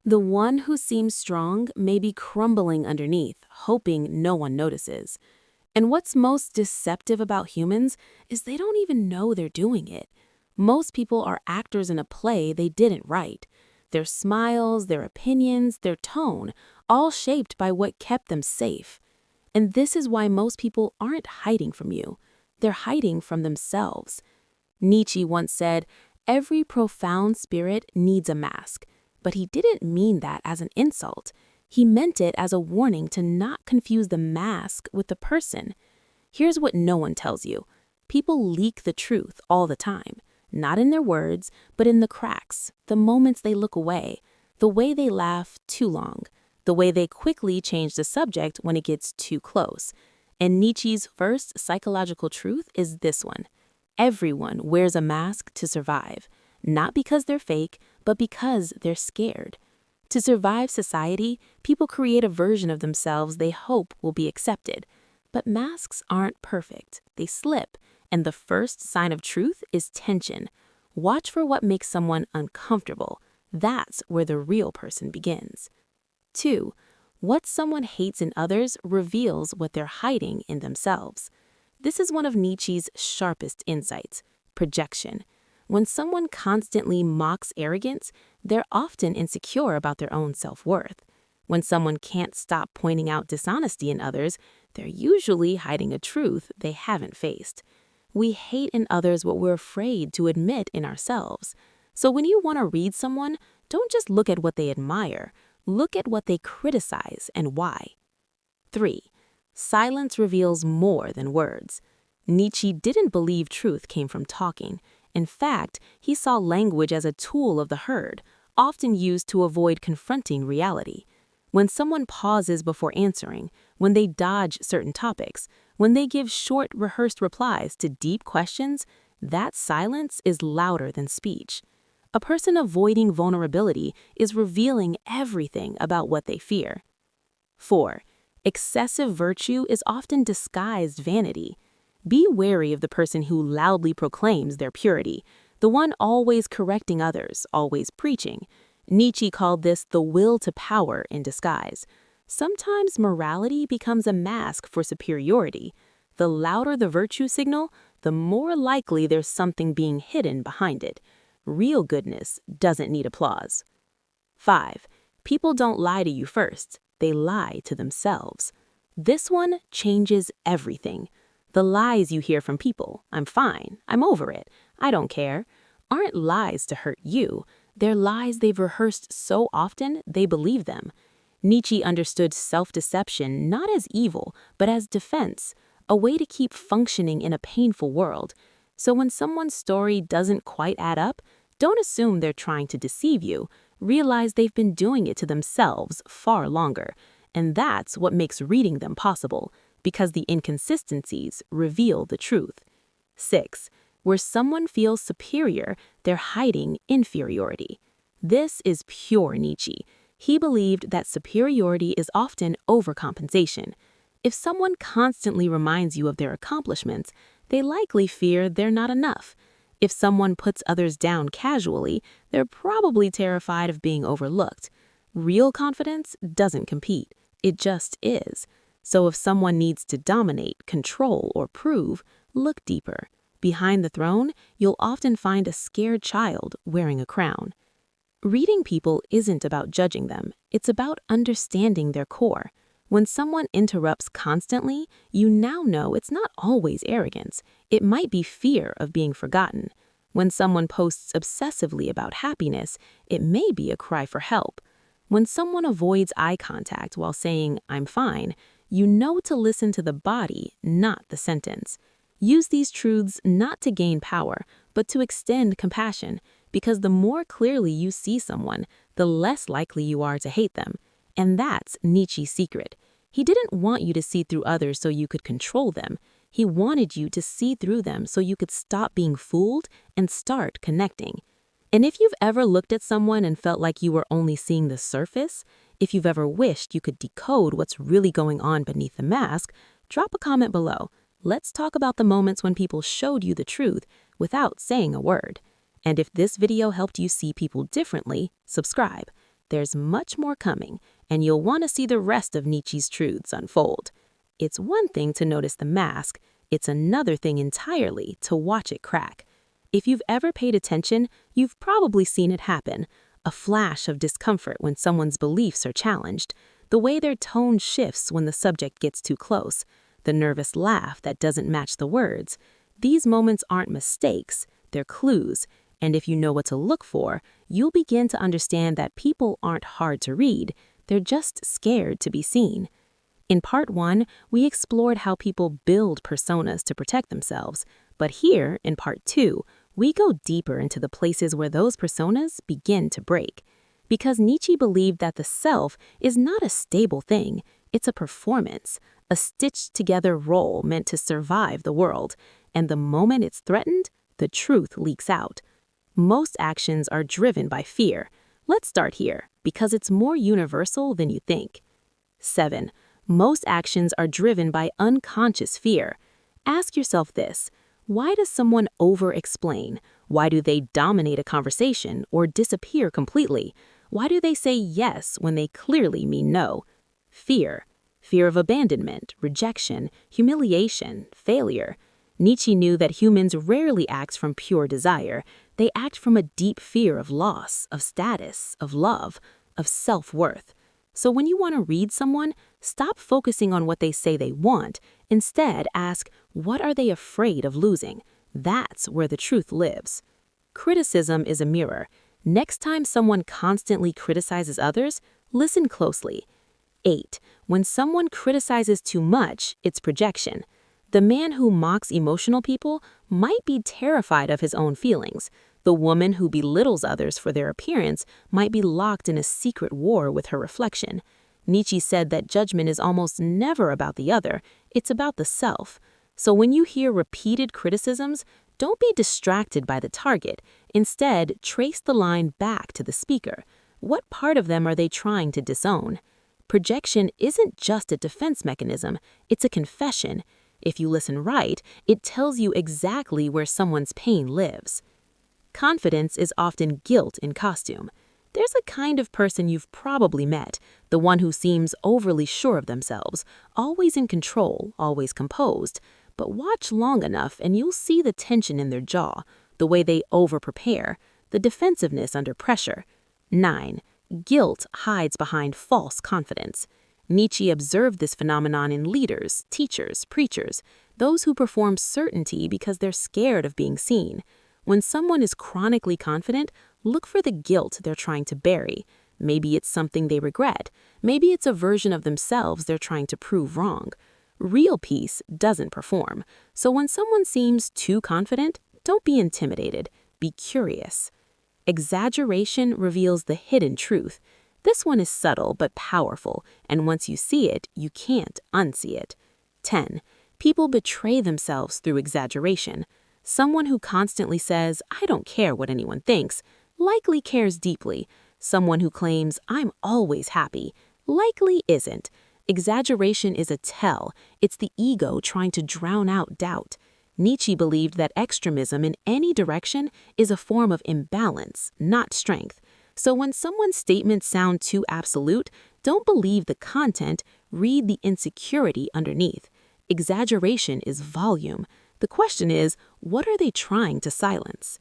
The one who seems strong may be crumbling underneath, hoping no one notices. And what's most deceptive about humans is they don't even know they're doing it. Most people are actors in a play they didn't write. Their smiles, their opinions, their tone, all shaped by what kept them safe. And this is why most people aren't hiding from you. They're hiding from themselves. Nietzsche once said, "Every profound spirit needs a mask." But he didn't mean that as an insult. He meant it as a warning to not confuse the mask with the person. Here's what no one tells you. People leak the truth all the time, not in their words, but in the cracks, the moments they look away, the way they laugh too long, the way they quickly change the subject when it gets too close. And Nietzsche's first psychological truth is this one. Everyone wears a mask to survive, not because they're fake, but because they're scared. To survive society, people create a version of themselves they hope will be accepted. But masks aren't perfect. They slip, and the first sign of truth is tension. Watch for what makes someone uncomfortable. That's where the real person begins. 2. What someone hates in others reveals what they're hiding in themselves. This is one of Nietzsche's sharpest insights: projection. When someone constantly mocks arrogance, they're often insecure about their own self-worth. When someone can't stop pointing out dishonesty in others, they're usually hiding a truth they haven't faced. We hate in others what we're afraid to admit in ourselves. So when you want to read someone, don't just look at what they admire. Look at what they criticize and why. 3. Silence reveals more than words. Nietzsche didn't believe truth came from talking. In fact, he saw language as a tool of the herd, often used to avoid confronting reality. When someone pauses before answering, when they dodge certain topics, when they give short, rehearsed replies to deep questions, that silence is louder than speech. A person avoiding vulnerability is revealing everything about what they fear. 4. Excessive virtue is often disguised vanity. Be wary of the person who loudly proclaims their purity, the one always correcting others, always preaching. Nietzsche called this the will to power in disguise. Sometimes morality becomes a mask for superiority. The louder the virtue signal, the more likely there's something being hidden behind it. Real goodness doesn't need applause. 5. People don't lie to you first. They lie to themselves. This one changes everything. The lies you hear from people, "I'm fine, I'm over it, I don't care," aren't lies to hurt you. They're lies they've rehearsed so often they believe them. Nietzsche understood self-deception not as evil, but as defense, a way to keep functioning in a painful world. So when someone's story doesn't quite add up, don't assume they're trying to deceive you. Realize they've been doing it to themselves far longer. And that's what makes reading them possible, because the inconsistencies reveal the truth. 6. Where someone feels superior, they're hiding inferiority. This is pure Nietzsche. He believed that superiority is often overcompensation. If someone constantly reminds you of their accomplishments, they likely fear they're not enough. If someone puts others down casually, they're probably terrified of being overlooked. Real confidence doesn't compete. It just is. So if someone needs to dominate, control, or prove, look deeper. Behind the throne, you'll often find a scared child wearing a crown. Reading people isn't about judging them. It's about understanding their core. When someone interrupts constantly, you now know it's not always arrogance. It might be fear of being forgotten. When someone posts obsessively about happiness, it may be a cry for help. When someone avoids eye contact while saying, "I'm fine," you know to listen to the body, not the sentence. Use these truths not to gain power, but to extend compassion, because the more clearly you see someone, the less likely you are to hate them. And that's Nietzsche's secret. He didn't want you to see through others so you could control them. He wanted you to see through them so you could stop being fooled and start connecting. And if you've ever looked at someone and felt like you were only seeing the surface, if you've ever wished you could decode what's really going on beneath the mask, drop a comment below. Let's talk about the moments when people showed you the truth without saying a word. And if this video helped you see people differently, subscribe. there's much more coming, and you'll want to see the rest of Nietzsche's truths unfold. It's one thing to notice the mask, it's another thing entirely to watch it crack. If you've ever paid attention, you've probably seen it happen. A flash of discomfort when someone's beliefs are challenged, the way their tone shifts when the subject gets too close, the nervous laugh that doesn't match the words. These moments aren't mistakes, they're clues, and if you know what to look for, you'll begin to understand that people aren't hard to read, they're just scared to be seen. In part 1, we explored how people build personas to protect themselves, but here, in part 2, we go deeper into the places where those personas begin to break. Because Nietzsche believed that the self is not a stable thing, it's a performance, a stitched-together role meant to survive the world, and the moment it's threatened, the truth leaks out. Most actions are driven by fear. Let's start here, because it's more universal than you think. 7. Most actions are driven by unconscious fear. Ask yourself this: why does someone over-explain? Why do they dominate a conversation or disappear completely? Why do they say yes when they clearly mean no? Fear. Fear of abandonment, rejection, humiliation, failure. Nietzsche knew that humans rarely act from pure desire. They act from a deep fear of loss, of status, of love, of self-worth. So when you want to read someone, stop focusing on what they say they want. Instead, ask, what are they afraid of losing? That's where the truth lives. Criticism is a mirror. Next time someone constantly criticizes others, listen closely. 8. When someone criticizes too much, it's projection. The man who mocks emotional people might be terrified of his own feelings. The woman who belittles others for their appearance might be locked in a secret war with her reflection. Nietzsche said that judgment is almost never about the other, it's about the self. So when you hear repeated criticisms, don't be distracted by the target. Instead, trace the line back to the speaker. What part of them are they trying to disown? Projection isn't just a defense mechanism, it's a confession. If you listen right, it tells you exactly where someone's pain lives. Confidence is often guilt in costume. There's a kind of person you've probably met, the one who seems overly sure of themselves, always in control, always composed. But watch long enough and you'll see the tension in their jaw, the way they over-prepare, the defensiveness under pressure. 9. Guilt hides behind false confidence. Nietzsche observed this phenomenon in leaders, teachers, preachers, those who perform certainty because they're scared of being seen. When someone is chronically confident, look for the guilt they're trying to bury. Maybe it's something they regret. Maybe it's a version of themselves they're trying to prove wrong. Real peace doesn't perform. So when someone seems too confident, don't be intimidated. Be curious. Exaggeration reveals the hidden truth. This one is subtle but powerful, and once you see it, you can't unsee it. 10. People betray themselves through exaggeration. Someone who constantly says, "I don't care what anyone thinks," likely cares deeply. Someone who claims, "I'm always happy," likely isn't. Exaggeration is a tell. It's the ego trying to drown out doubt. Nietzsche believed that extremism in any direction is a form of imbalance, not strength. So when someone's statements sound too absolute, don't believe the content, read the insecurity underneath. Exaggeration is volume. The question is, what are they trying to silence?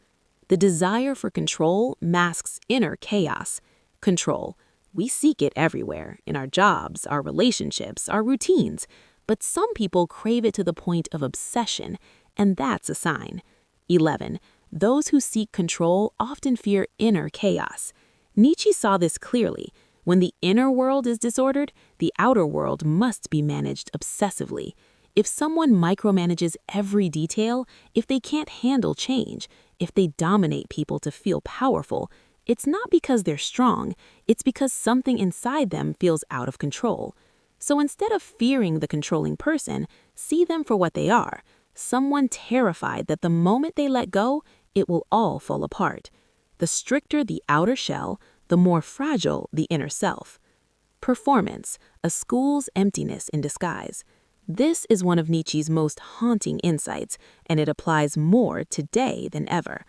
The desire for control masks inner chaos. Control. We seek it everywhere, in our jobs, our relationships, our routines. But some people crave it to the point of obsession, and that's a sign. 11. Those who seek control often fear inner chaos. Nietzsche saw this clearly. When the inner world is disordered, the outer world must be managed obsessively. If someone micromanages every detail, if they can't handle change, if they dominate people to feel powerful, it's not because they're strong, it's because something inside them feels out of control. So instead of fearing the controlling person, see them for what they are, someone terrified that the moment they let go, it will all fall apart. The stricter the outer shell, the more fragile the inner self. Performance, a school's emptiness in disguise. This is one of Nietzsche's most haunting insights, and it applies more today than ever.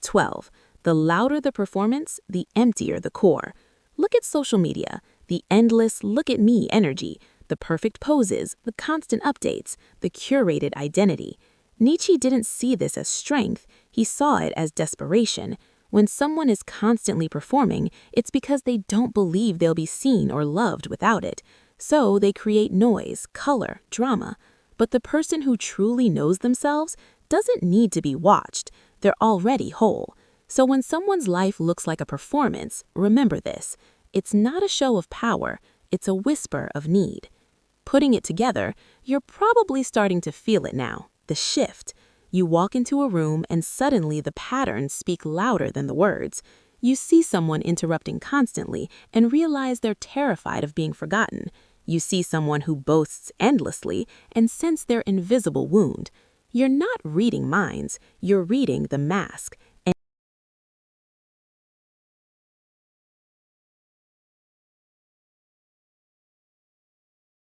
12. The louder the performance, the emptier the core. Look at social media, the endless look at me energy, the perfect poses, the constant updates, the curated identity. Nietzsche didn't see this as strength, he saw it as desperation. When someone is constantly performing, it's because they don't believe they'll be seen or loved without it. So they create noise, color, drama. But the person who truly knows themselves doesn't need to be watched. They're already whole. So when someone's life looks like a performance, remember this. It's not a show of power, it's a whisper of need. Putting it together, you're probably starting to feel it now, the shift. You walk into a room and suddenly the patterns speak louder than the words. You see someone interrupting constantly and realize they're terrified of being forgotten. You see someone who boasts endlessly and sense their invisible wound. You're not reading minds, you're reading the mask,